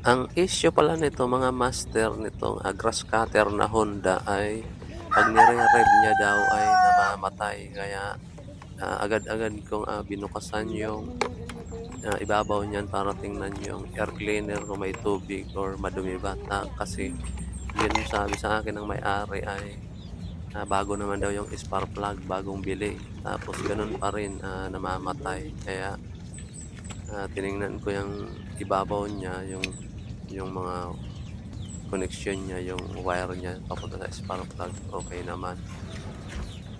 Ang issue pala nito mga master nitong grass cutter na Honda ay 'pag nire-rev niya daw ay namamatay kaya, agad-agad kong, binukasan yung, ibabaw niyan para tingnan yung air cleaner kung may tubig or madumi ba kasi yun sabi sa akin ng may-ari ay, bago naman daw yung spark plug, bagong bili tapos ganun pa rin, namamatay kaya, tiningnan ko yung ibabaw niya yung mga connection niya, yung wire niya papunta sa spark plug, okey naman.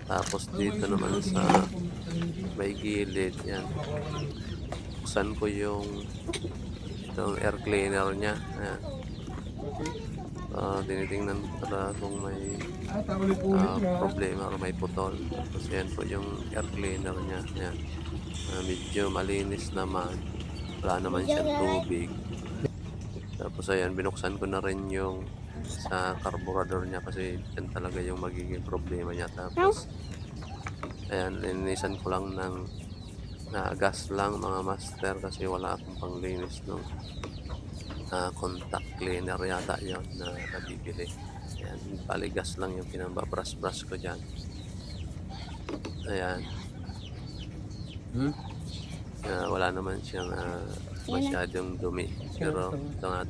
Tapos dito naman sa may gilid, 'yan, buksan ko yung itong air cleaner niya, ayan. Tinitingnan ko talaga kung may, problema or may putol. Tapos 'yan po yung air cleaner niya, ayan. Medyo malinis naman, wala naman siyang tubig. Tapos ayan, binuksan ko na rin yung sa carburetor niya kasi yan talaga yung magiging problema niya. Tapos ayan, linisan ko lang ng gas lang mga master kasi wala akong panglinis nung contact cleaner yata yon na nabibili. Ayan, bali gas lang yung pinambabrush-brush ko dyan. Ayan. Wala naman siyang masyadong dumi pero ito nga